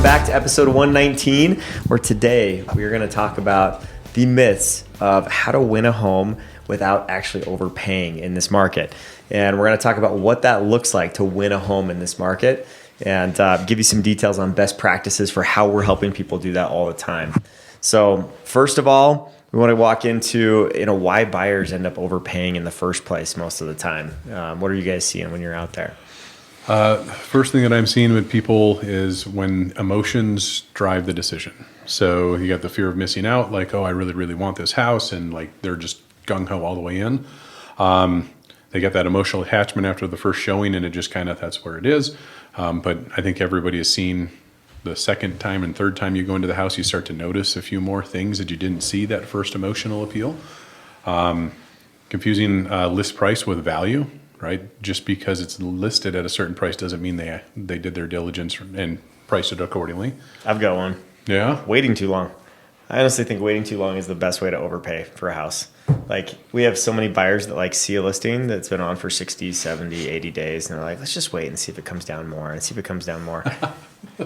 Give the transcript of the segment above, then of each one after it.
back to episode 119, where today we are going to talk about the myths of how to win a home without actually overpaying in this market. And we're going to talk about what that looks like to win a home in this market and give you some details on best practices for how we're helping people do that all the time. So first of all, we want to walk into why buyers end up overpaying in the first place most of the time. What are you guys seeing when you're out there? First thing that I'm seeing with people is when emotions drive the decision. So you got the fear of missing out, like, oh, I really, really want this house, and like they're just gung-ho all the way in. They get that emotional attachment after the first showing, and it just kind of, that's where it is. But I think everybody has seen the second time and third time you go into the house, you start to notice a few more things that you didn't see that first emotional appeal. Confusing list price with value. Right? Just because it's listed at a certain price doesn't mean they did their diligence and priced it accordingly. I've got one. Yeah? Waiting too long. I honestly think waiting too long is the best way to overpay for a house. Like, we have so many buyers that see a listing that's been on for 60, 70, 80 days, and they're like, let's just wait and see if it comes down more and see if it comes down more.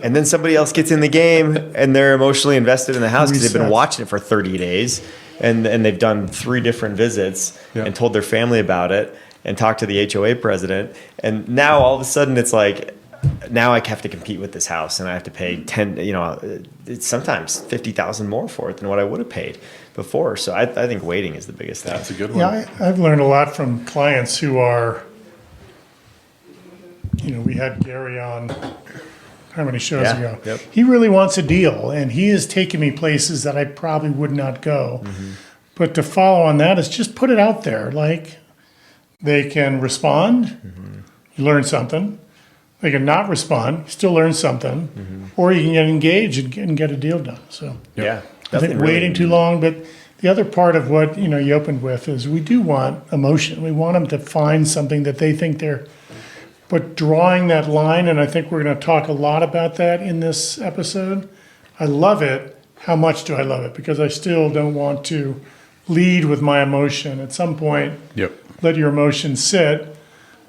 And then somebody else gets in the game and they're emotionally invested in the house because they've been watching it for 30 days and they've done 3 different visits and told their family about it and talked to the HOA president. And now all of a sudden it's like, now I have to compete with this house and I have to pay it's sometimes $50,000 more for it than what I would have paid before. So I think waiting is the biggest thing. That's a good one. Yeah, I've learned a lot from clients who are, we had Gary on how many shows ago? Yep. He really wants a deal and he has taken me places that I probably would not go. Mm-hmm. But to follow on that is just put it out there. Like, they can respond, you learn something. They can not respond, you still learn something. Or you can get engaged and get a deal done. So Yeah. I think waiting too long, but the other part of what you opened with is we do want emotion. We want them to find something that they think but drawing that line, and I think we're going to talk a lot about that in this episode. I love it. How much do I love it? Because I still don't want to lead with my emotion. At some point, let your emotions sit.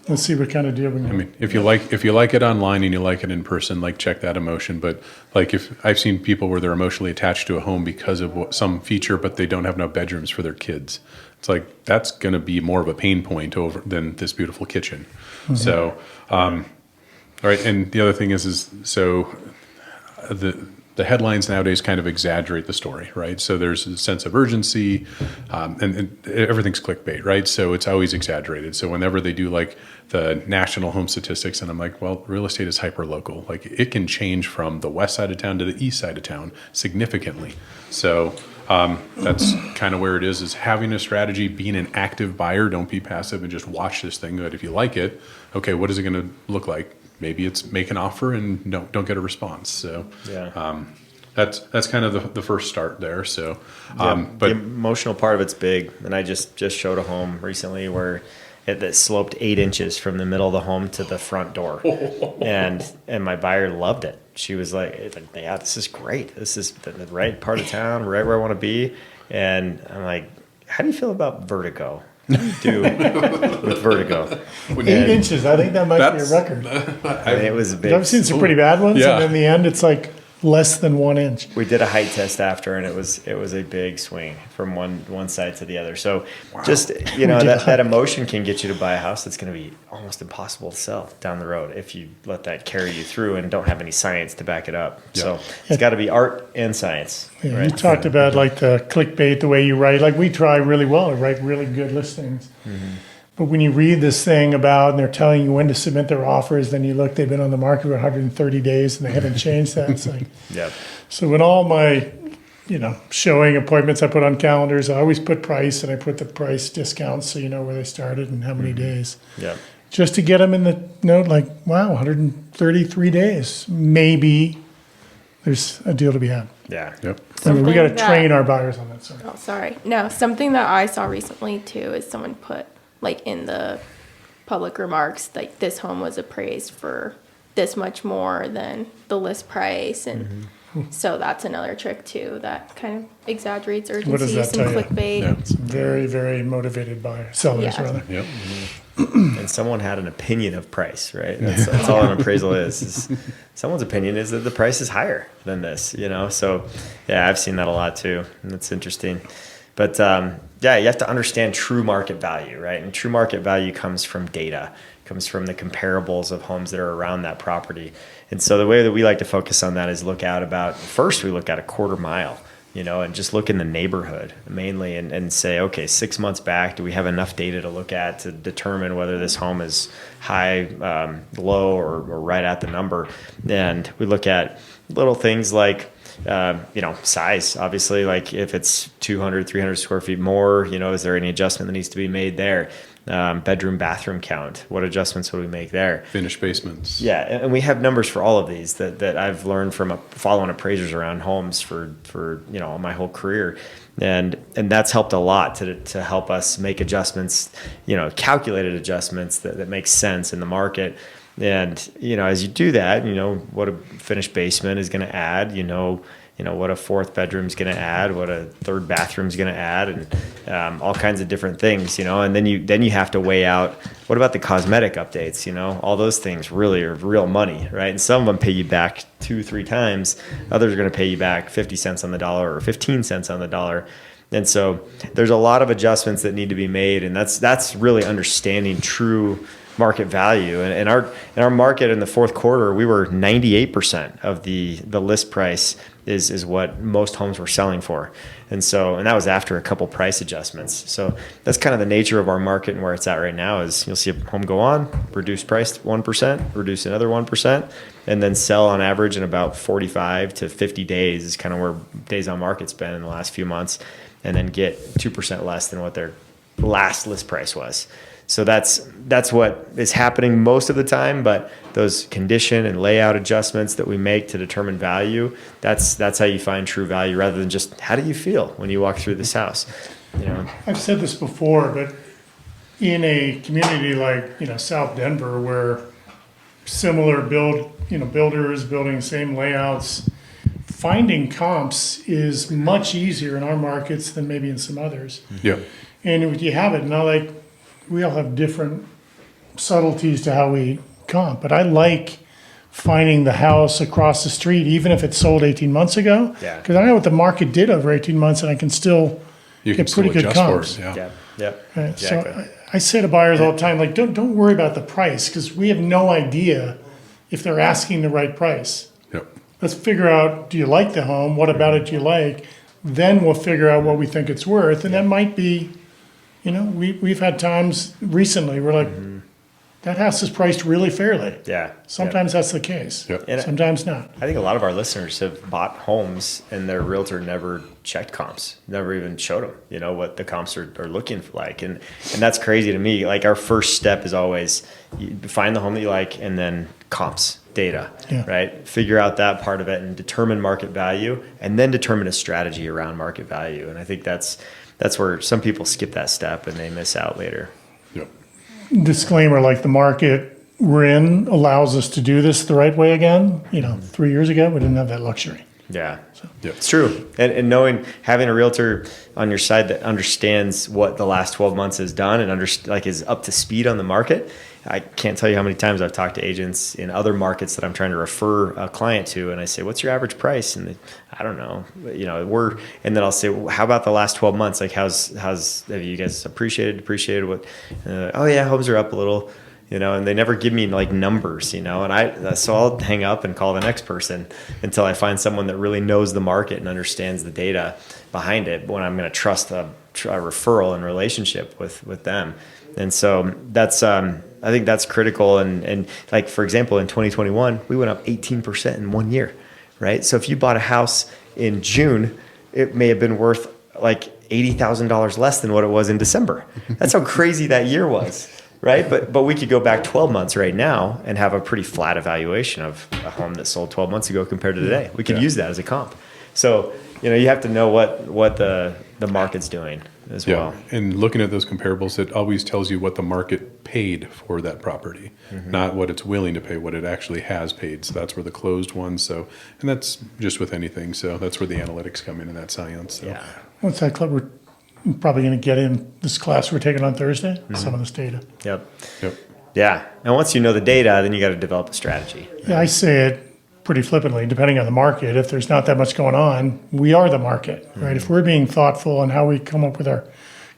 Let's see what kind of deal we get. I mean, if you like it online and you like it in person, check that emotion. But if I've seen people where they're emotionally attached to a home because of some feature, but they don't have no bedrooms for their kids. It's like, that's going to be more of a pain point than this beautiful kitchen. Mm-hmm. So, all right. And the other thing is the headlines nowadays kind of exaggerate the story, right? So there's a sense of urgency, and everything's clickbait, right? So it's always exaggerated. So whenever they do the national home statistics, and I'm like, well, real estate is hyper local. It can change from the west side of town to the east side of town significantly. So that's kind of where it is having a strategy, being an active buyer. Don't be passive and just watch this thing. But if you like it, okay, what is it going to look like? Maybe it's make an offer and don't get a response. So that's kind of the first start there. So, but the emotional part of it's big. And I just showed a home recently where it sloped 8 inches from the middle of the home to the front door, and my buyer loved it. She was like, "Yeah, this is great. This is the right part of town, right where I want to be." And I'm like, "How do you feel about vertigo?" Do with vertigo. 8 inches. I think that might be a record. It was a big. I've seen some pretty bad ones, and in the end, it's less than 1 inch. We did a height test after, and it was a big swing from one side to the other. So, just that emotion can get you to buy a house that's going to be almost impossible to sell down the road if you let that carry you through and don't have any science to back it up. Yeah. So it's got to be art and science. Yeah, right? You talked about the clickbait, the way you write. We try really well to write really good listings. Mm-hmm. But when you read this thing about, and they're telling you when to submit their offers, then you look, they've been on the market for 130 days and they haven't changed that. It's yep. So in all my, showing appointments I put on calendars, I always put price and I put the price discounts so you know where they started and how many days. Yeah. Just to get them in the note, 133 days. Maybe there's a deal to be had. Yeah. Yep. We got to train our buyers on that. Oh, sorry. No, something that I saw recently too is someone put in the public remarks, this home was appraised for this much more than the list price. And so that's another trick too, that kind of exaggerates urgency, What does that some tell you? clickbait. Yeah. It's very, very motivated buyers, sellers rather. Yep. and someone had an opinion of price, right? That's all an appraisal is someone's opinion is that the price is higher than this, So yeah, I've seen that a lot too, and that's interesting. But yeah, you have to understand true market value, right? And true market value comes from data, comes from the comparables of homes that are around that property. And so the way that we like to focus on that is we look at a quarter mile, and just look in the neighborhood mainly and say, okay, 6 months back, do we have enough data to look at to determine whether this home is high, low, or right at the number? And we look at little things like, size, obviously, like if it's 200, 300 square feet more, is there any adjustment that needs to be made there? Bedroom, bathroom count, what adjustments would we make there? Finished basements. Yeah, and we have numbers for all of these that I've learned from following appraisers around homes for my whole career. And that's helped a lot to help us make adjustments, calculated adjustments that make sense in the market. And, as you do that, what a finished basement is going to add, what a fourth bedroom is going to add, what a third bathroom is going to add, and all kinds of different things, and then you have to weigh out, what about the cosmetic updates, all those things really are real money, right? And some of them pay you back 2-3 times. Others are going to pay you back 50 cents on the dollar or 15 cents on the dollar. And so there's a lot of adjustments that need to be made. And that's really understanding true market value. And in our market in the fourth quarter, we were 98% of the list price is what most homes were selling for. And that was after a couple price adjustments. So that's kind of the nature of our market, and where it's at right now is you'll see a home go on, reduce price 1%, reduce another 1%, and then sell on average in about 45 to 50 days is kind of where days on market's been in the last few months, and then get 2% less than what their last list price was. So that's what is happening most of the time, but those condition and layout adjustments that we make to determine value, that's how you find true value, rather than just how do you feel when you walk through this house. I've said this before, but in a community like South Denver, where similar builders building the same layouts, finding comps is much easier in our markets than maybe in some others. Yeah. And if you have it, not like we all have different subtleties to how we comp, but I like finding the house across the street, even if it sold 18 months ago. Yeah. Because I know what the market did over 18 months, and I can still get pretty good comps. Yeah. Right. Exactly. So I say to buyers all the time, like, don't worry about the price, because we have no idea if they're asking the right price. Yep. Let's figure out, do you like the home? What about it do you like? Then we'll figure out what we think it's worth. And that might be, we've had times recently where that house is priced really fairly. Yeah. Sometimes that's the case. Yep. And sometimes not. I think a lot of our listeners have bought homes and their realtor never checked comps, never even showed them, what the comps are looking like. And that's crazy to me. Like, our first step is always you find the home that you like, and then comps, data, right? Figure out that part of it and determine market value, and then determine a strategy around market value. And I think that's where some people skip that step and they miss out later. Yep. Disclaimer, like, the market we're in allows us to do this the right way again. 3 years ago, we didn't have that luxury. Yeah. Yep. It's true. And having a realtor on your side that understands what the last 12 months has done and is up to speed on the market. I can't tell you how many times I've talked to agents in other markets that I'm trying to refer a client to, and I say, "What's your average price?" And I don't know, and then I'll say, well, "How about the last 12 months? Like, how's have you guys depreciated what?" Oh yeah, homes are up a little, and they never give me like numbers, and so I'll hang up and call the next person until I find someone that really knows the market and understands the data behind it, when I'm going to trust a referral and relationship with them. And so that's I think that's critical. And like, for example, in 2021, we went up 18% in 1 year, right? So if you bought a house in June, it may have been worth like $80,000 less than what it was in December. That's how crazy that year was, right? But we could go back 12 months right now and have a pretty flat evaluation of a home that sold 12 months ago compared to today. We could use that as a comp. So, you have to know what the market's doing as well. And looking at those comparables, it always tells you what the market paid for that property, not what it's willing to pay, what it actually has paid. So that's where the closed ones. So, and that's just with anything. So that's where the analytics come in and that science. So. Yeah. What's that, Club? I'm probably going to get in this class we're taking on Thursday, some of this data. Yep. Yep. Yeah. And once you know the data, then you got to develop a strategy. Yeah, I say it pretty flippantly, depending on the market. If there's not that much going on, we are the market, right? If we're being thoughtful on how we come up with our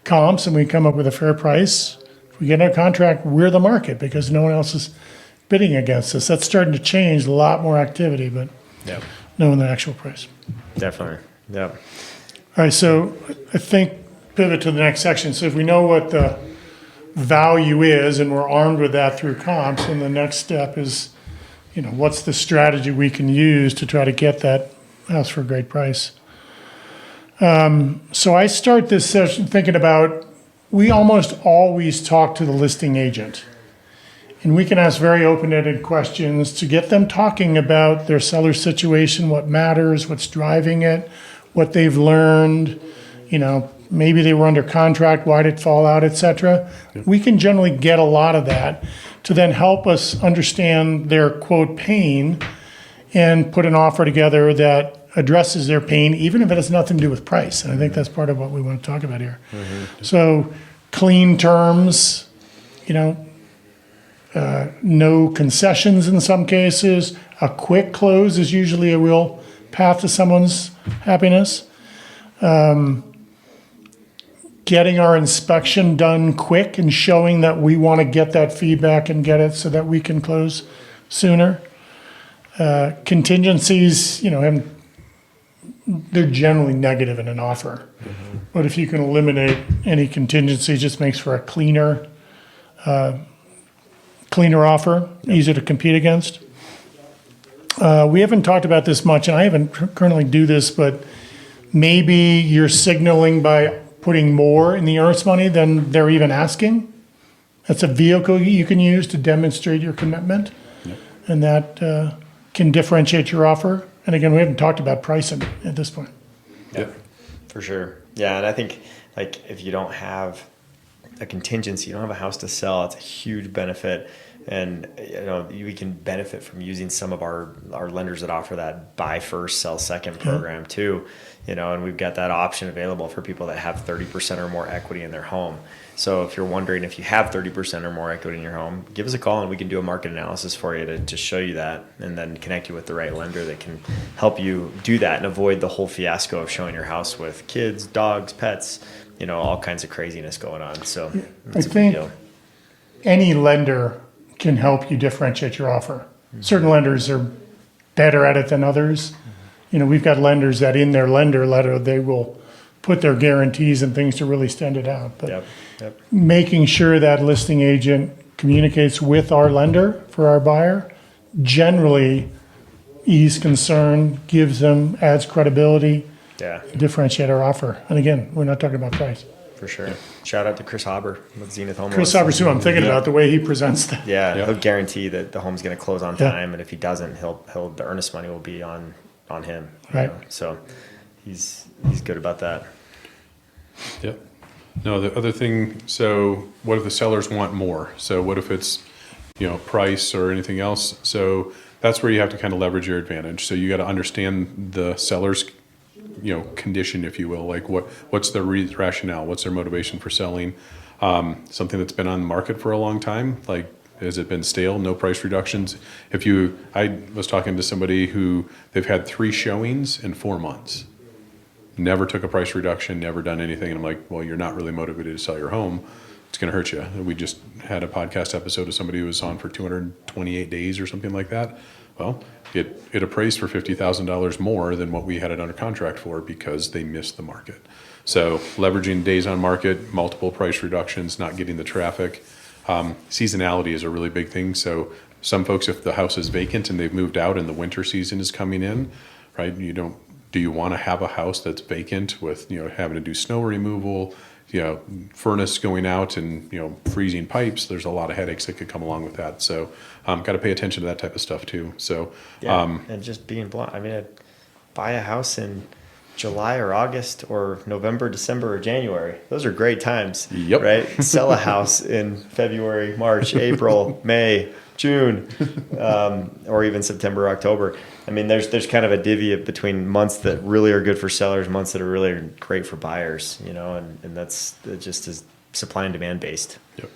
comps and we come up with a fair price, if we get in a contract, we're the market because no one else is bidding against us. That's starting to change, a lot more activity, but Yep. knowing the actual price. Definitely. Yep. All right, so I think pivot to the next section. So if we know what the value is and we're armed with that through comps, and the next step is, what's the strategy we can use to try to get that house for a great price? So I start this session thinking about, we almost always talk to the listing agent. And we can ask very open-ended questions to get them talking about their seller situation, what matters, what's driving it, what they've learned, maybe they were under contract, why did it fall out, et cetera. We can generally get a lot of that to then help us understand their quote pain and put an offer together that addresses their pain, even if it has nothing to do with price. And I think that's part of what we want to talk about here. So clean terms, no concessions in some cases. A quick close is usually a real path to someone's happiness. Getting our inspection done quick and showing that we want to get that feedback and get it so that we can close sooner. Contingencies, they're generally negative in an offer. But if you can eliminate any contingency, it just makes for a cleaner offer, easier to compete against. We haven't talked about this much, and I haven't currently do this, but maybe you're signaling by putting more in the earnest money than they're even asking. That's a vehicle you can use to demonstrate your commitment, and that can differentiate your offer. And again, we haven't talked about pricing at this point. Yeah, for sure. Yeah, and I think if you don't have a contingency, you don't have a house to sell, it's a huge benefit. And we can benefit from using some of our lenders that offer that buy first, sell second program too. And we've got that option available for people that have 30% or more equity in their home. So if you're wondering if you have 30% or more equity in your home, give us a call and we can do a market analysis for you to show you that, and then connect you with the right lender that can help you do that and avoid the whole fiasco of showing your house with kids, dogs, pets, all kinds of craziness going on. So I think any lender can help you differentiate your offer. Certain lenders are better at it than others. We've got lenders that in their lender letter, they will put their guarantees and things to really stand it out. But making sure that listing agent communicates with our lender for our buyer generally ease concern, gives them, adds credibility, differentiate our offer. And again, we're not talking about price. For sure. Shout out to Chris Hauber with Zenith Home. Chris Hauber's who I'm thinking about, the way he presents that. He'll guarantee that the home's going to close on time, and if he doesn't, the earnest money will be on him. Right. So he's good about that. Yep. No, the other thing, so what if the sellers want more? So what if it's, price or anything else? So that's where you have to kind of leverage your advantage. So you got to understand the seller's condition, if you will, like what's their rationale, what's their motivation for selling something that's been on the market for a long time, like has it been stale, no price reductions. I was talking to somebody who they've had 3 showings in 4 months, never took a price reduction, never done anything, and I'm like, well, you're not really motivated to sell your home, it's going to hurt you. We just had a podcast episode of somebody who was on for 228 days or something like that. Well, it appraised for $50,000 more than what we had it under contract for because they missed the market. So leveraging days on market, multiple price reductions, not getting the traffic. Seasonality is a really big thing. So some folks, if the house is vacant and they've moved out and the winter season is coming in, right? Do you want to have a house that's vacant with, having to do snow removal, furnace going out and, freezing pipes? There's a lot of headaches that could come along with that. So, got to pay attention to that type of stuff too. So, and just being blunt, buy a house in July or August or November, December or January. Those are great times. Yep. Right? Sell a house in February, March, April, May, June, or even September, October. I mean, there's kind of a divvy between months that really are good for sellers, months that are really great for buyers, and it just is supply and demand based. Yep.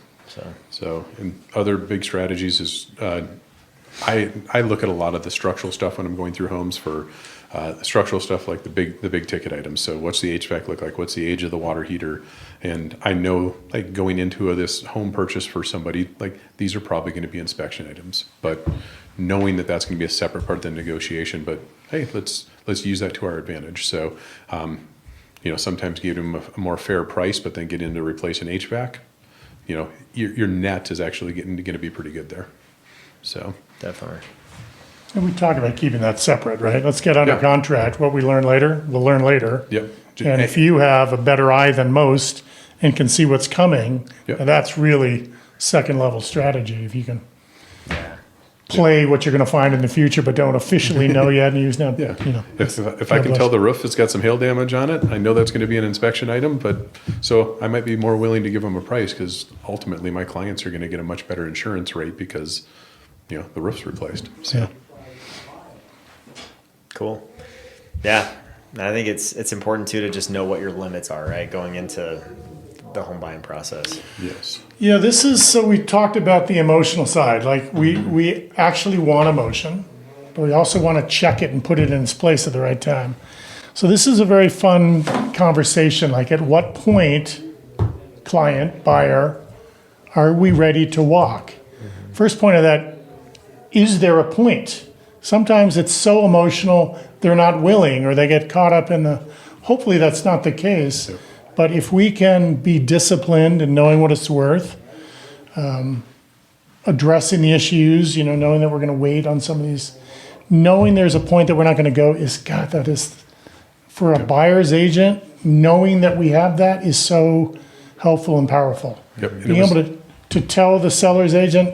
So, and other big strategies is I look at a lot of the structural stuff when I'm going through homes for structural stuff like the big ticket items. So what's the HVAC look like? What's the age of the water heater? And I know, like, going into this home purchase for somebody, like, these are probably going to be inspection items, but knowing that that's going to be a separate part of the negotiation. But hey, let's use that to our advantage. So sometimes give them a more fair price, but then get into replacing HVAC. Your net is actually going to be pretty good there. So definitely. And we talk about keeping that separate, right? Let's get under Yeah. contract. What we learn later, we'll learn later. Yep. And if you have a better eye than most and can see what's coming, Yep. that's really second level strategy. If you can play what you're going to find in the future, but don't officially know yet, and use now. Yeah. If I can tell the roof has got some hail damage on it, I know that's going to be an inspection item, but so I might be more willing to give them a price because ultimately my clients are going to get a much better insurance rate because the roof's replaced. So. Yeah. Cool. Yeah. And I think it's important too to just know what your limits are, right? Going into the home buying process. Yes. Yeah, this is, so we talked about the emotional side. Like we actually want emotion, but we also want to check it and put it in its place at the right time. So this is a very fun conversation. Like, at what point, client, buyer, are we ready to walk? First point of that, is there a point? Sometimes it's so emotional, they're not willing, or they get caught up in hopefully that's not the case. Yep. But if we can be disciplined and knowing what it's worth, addressing the issues, knowing that we're going to wait on some of these, knowing there's a point that we're not going to go, that is, for a buyer's agent, knowing that we have that is so helpful and powerful. Yep. And Being able to tell the seller's agent,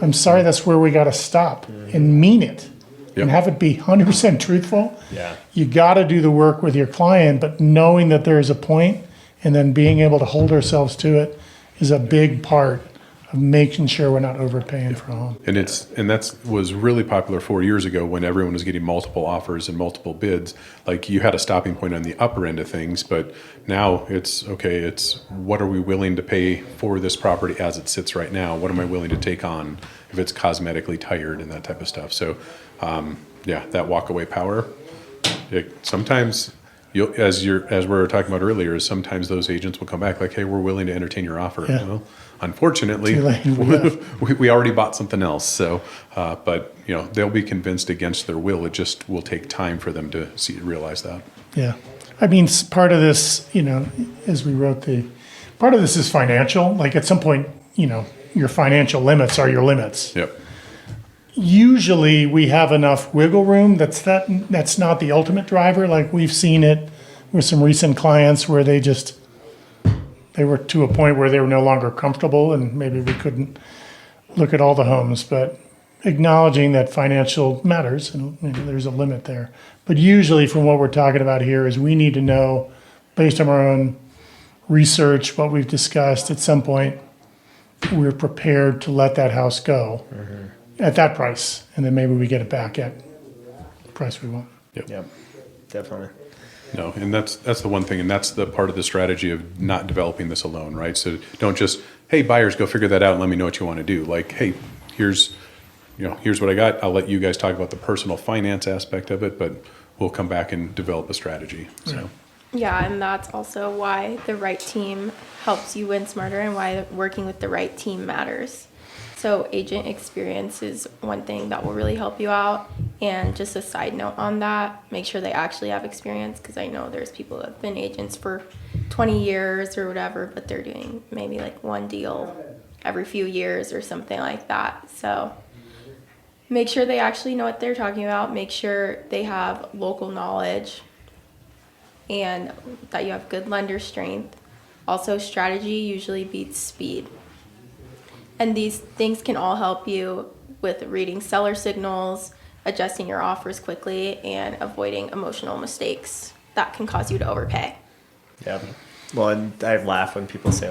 I'm sorry, that's where we got to stop, and mean it. Yep. And have it be 100% truthful. Yeah. You got to do the work with your client, but knowing that there is a point and then being able to hold ourselves to it is a big part of making sure we're not overpaying for a home. And that was really popular 4 years ago when everyone was getting multiple offers and multiple bids. Like, you had a stopping point on the upper end of things, but now it's what are we willing to pay for this property as it sits right now? What am I willing to take on if it's cosmetically tired and that type of stuff? So, that walk-away power. Sometimes, as we were talking about earlier, is sometimes those agents will come back like, hey, we're willing to entertain your offer. Yeah. Well, unfortunately, Too late. we already bought something else. So, but they'll be convinced against their will. It just will take time for them to realize that. Yeah. I mean, part of this, as we wrote part of this is financial. Like, at some point, your financial limits are your limits. Yep. Usually we have enough wiggle room. That's not the ultimate driver. Like, we've seen it with some recent clients where they were to a point where they were no longer comfortable, and maybe we couldn't look at all the homes, but acknowledging that financial matters and there's a limit there. But usually, from what we're talking about here, is we need to know, based on our own research, what we've discussed, at some point we're prepared to let that house go at that price, and then maybe we get it back at the price we want. Yep. Definitely. No, and that's the one thing, and that's the part of the strategy of not developing this alone, right? So don't just, hey, buyers, go figure that out and let me know what you want to do. Like, hey, here's what I got. I'll let you guys talk about the personal finance aspect of it, but we'll come back and develop a strategy. So. Yeah, and that's also why the right team helps you win smarter, and why working with the right team matters. So agent experience is one thing that will really help you out. And just a side note on that, make sure they actually have experience, because I know there's people that have been agents for 20 years or whatever, but they're doing maybe like one deal every few years or something like that. So make sure they actually know what they're talking about. Make sure they have local knowledge and that you have good lender strength. Also, strategy usually beats speed. And these things can all help you with reading seller signals, adjusting your offers quickly, and avoiding emotional mistakes that can cause you to overpay. Yeah. Well, and I laugh when people say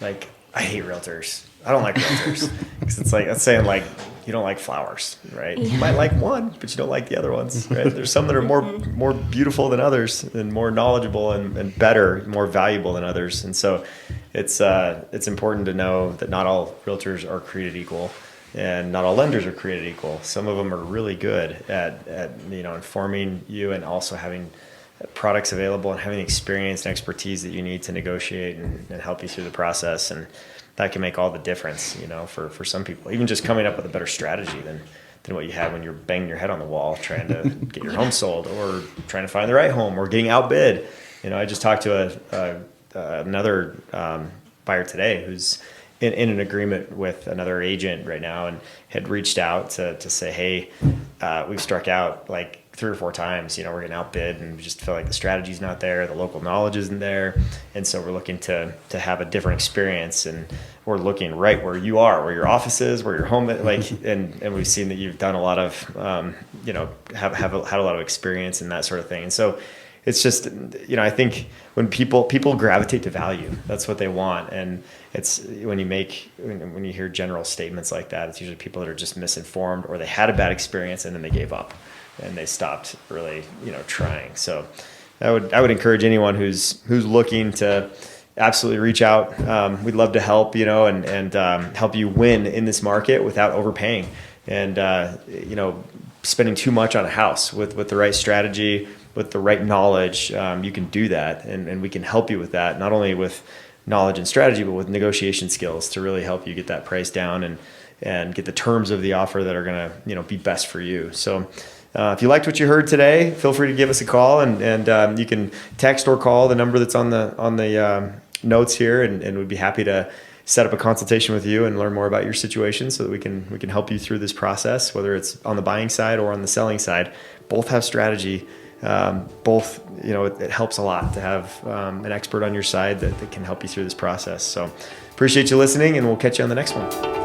like I hate realtors. I don't like realtors because it's like that's saying like you don't like flowers, right? You might like one, but you don't like the other ones, right? There's some that are more beautiful than others, and more knowledgeable and better, more valuable than others. And so it's important to know that not all realtors are created equal, and not all lenders are created equal. Some of them are really good at informing you and also having products available and having experience and expertise that you need to negotiate and help you through the process. And that can make all the difference, for some people, even just coming up with a better strategy than what you had when you're banging your head on the wall trying to get your home sold or trying to find the right home or getting outbid. I just talked to another buyer today who's in an agreement with another agent right now and had reached out to say, hey, we've struck out like 3 or 4 times, we're getting outbid and we just feel like the strategy's not there, the local knowledge isn't there. And so we're looking to have a different experience, and we're looking right where you are, where your office is, where your home is, and we've seen that you've done a lot of, had a lot of experience and that sort of thing. And so it's just, I think when people gravitate to value, that's what they want. And it's when you hear general statements like that, it's usually people that are just misinformed, or they had a bad experience and then they gave up and they stopped really, trying. So I would encourage anyone who's looking to absolutely reach out. We'd love to help, and help you win in this market without overpaying and, spending too much on a house. With the right strategy, with the right knowledge, you can do that, and we can help you with that, not only with knowledge and strategy, but with negotiation skills to really help you get that price down and get the terms of the offer that are going to, be best for you. So if you liked what you heard today, feel free to give us a call, and you can text or call the number that's on the notes here, and we'd be happy to set up a consultation with you and learn more about your situation so that we can help you through this process, whether it's on the buying side or on the selling side. Both have strategy. Both, it helps a lot to have an expert on your side that can help you through this process. So appreciate you listening, and we'll catch you on the next one.